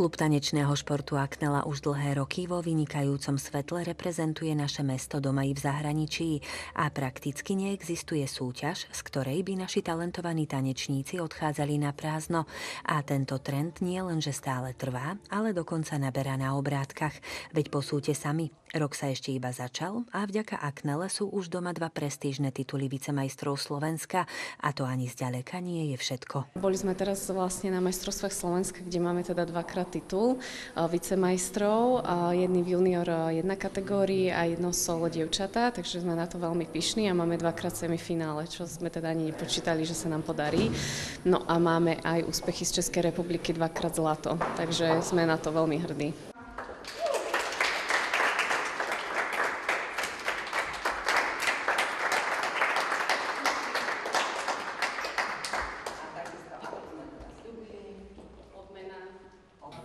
Klub tanečného športu Aknela už dlhé roky vo vynikajúcom svetle reprezentuje naše mesto doma i v zahraničí a prakticky neexistuje súťaž, z ktorej by naši talentovaní tanečníci odchádzali na prázdno. A tento trend nie len, že stále trvá, ale dokonca naberá na obrátkach. Veď posúďte sami, rok sa ešte iba začal a vďaka Aknele sú už doma 2 prestížne tituly vicemajstrov Slovenska a to ani zďaleka nie je všetko. Boli sme teraz vlastne na majstrovstvách Slovenska, kde máme teda 2-krát titul vicemajstrov, jedný v junior 1 kategórii a jedno solo dievčatá, takže sme na to veľmi pyšní a máme 2-krát semifinále, čo sme teda ani nepočítali, že sa nám podarí. No a máme aj úspechy z Českej republiky 2-krát zlato, takže sme na to veľmi hrdí.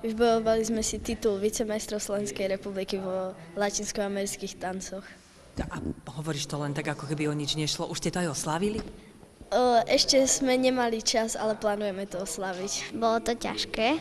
Vybojovali sme si titul vicemajstrov Slovenskej republiky vo latinskoamerických tancoch. A hovoríš to len tak, ako keby o nič nešlo. Už ste to aj oslávili? Ešte sme nemali čas, ale plánujeme to oslaviť. Bolo to ťažké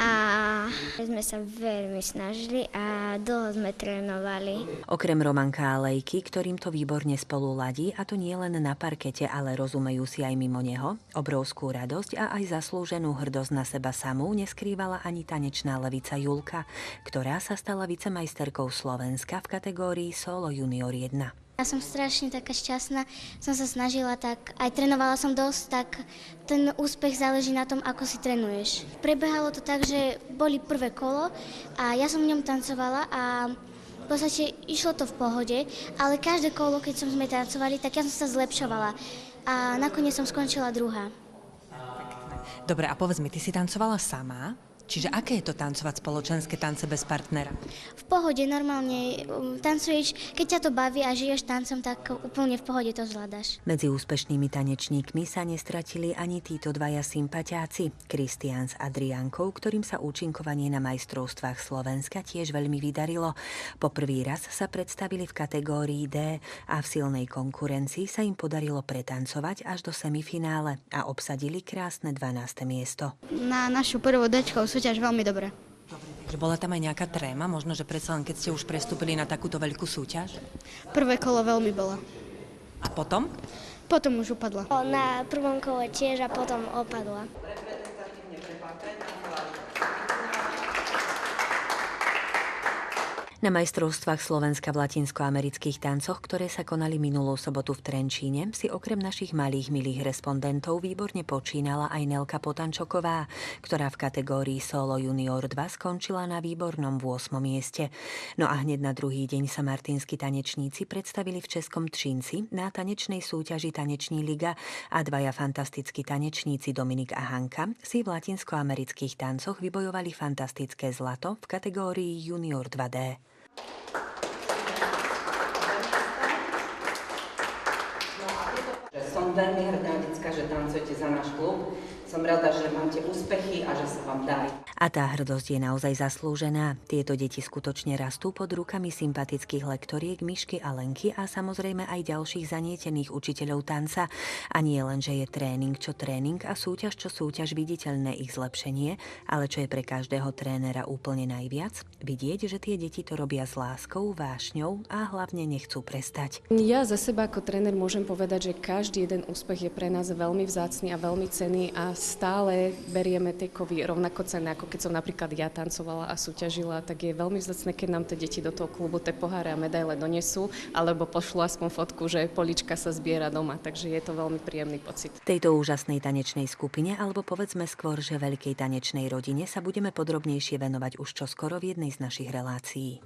a sme sa veľmi snažili a dlho sme trénovali. Okrem Romanka a Lejky, ktorým to výborne spolu ladí, a to nie len na parkete, ale rozumejú si aj mimo neho, obrovskú radosť a aj zaslúženú hrdosť na seba samú neskrývala ani tanečná levica Julka, ktorá sa stala vicemajsterkou Slovenska v kategórii Solo Junior 1. Ja som strašne taká šťastná, som sa snažila tak, aj trénovala som dosť, tak ten úspech záleží na tom, ako si trénuješ. Prebehalo to tak, že boli prvé kolo a ja som v ňom tancovala a v podstate išlo to v pohode, ale každé kolo, keď sme tancovali, tak ja som sa zlepšovala a nakoniec som skončila druhá. Dobre, a povedz mi, ty si tancovala sama? Čiže aké je to tancovať spoločenské tance bez partnera? V pohode, normálne tancuješ, keď ťa to baví a žiješ tancom, tak úplne v pohode to zvládaš. Medzi úspešnými tanečníkmi sa nestratili ani títo dvaja sympatiáci, Kristián s Adriánkou, ktorým sa účinkovanie na majstrovstvách Slovenska tiež veľmi vydarilo. Po prvý raz sa predstavili v kategórii D a v silnej konkurencii sa im podarilo pretancovať až do semifinále a obsadili krásne 12. miesto. Na našu prvú dečkovú súťaž veľmi dobre. Takže bola tam aj nejaká tréma, možno, že predsa len keď ste už prestúpili na takúto veľkú súťaž? Prvé kolo veľmi bolo. A potom? Potom už upadla. Na prvom kole tiež a potom opadla. Na majstrovstvách Slovenska v latinskoamerických tancoch, ktoré sa konali minulú sobotu v Trenčíne, si okrem našich malých milých respondentov výborne počínala aj Nelka Potančoková, ktorá v kategórii Solo Junior 2 skončila na výbornom 8. mieste. No a hneď na druhý deň sa martinskí tanečníci predstavili v Českom Třinci na tanečnej súťaži Taneční liga a dvaja fantastickí tanečníci Dominik a Hanka si v latinskoamerických tancoch vybojovali fantastické zlato v kategórii Junior 2D. Som veľmi hrdá, Dicka, že tancujete za náš klub. Som rada, že máte úspechy a že sa vám darí. A tá hrdosť je naozaj zaslúžená. Tieto deti skutočne rastú pod rukami sympatických lektoriek Mišky a Lenky a samozrejme aj ďalších zanietených učiteľov tanca. A nie len, že je tréning čo tréning a súťaž čo súťaž viditeľné ich zlepšenie, ale čo je pre každého trénera úplne najviac, vidieť, že tie deti to robia s láskou, vášňou a hlavne nechcú prestať. Ja za seba ako tréner môžem povedať, že každý jeden úspech je pre nás veľmi vzácny a veľmi cenný a stále berieme tie kovy rovnako cenné, ako keď som napríklad ja tancovala a súťažila, tak je veľmi vzácne, keď nám tie deti do toho klubu tie poháre a medaile donesú, alebo pošlu aspoň fotku, že polička sa zbiera doma, takže je to veľmi príjemný pocit. Tejto úžasnej tanečnej skupine, alebo povedzme skôr, že veľkej tanečnej rodine sa budeme podrobnejšie venovať už čoskoro v jednej z našich relácií.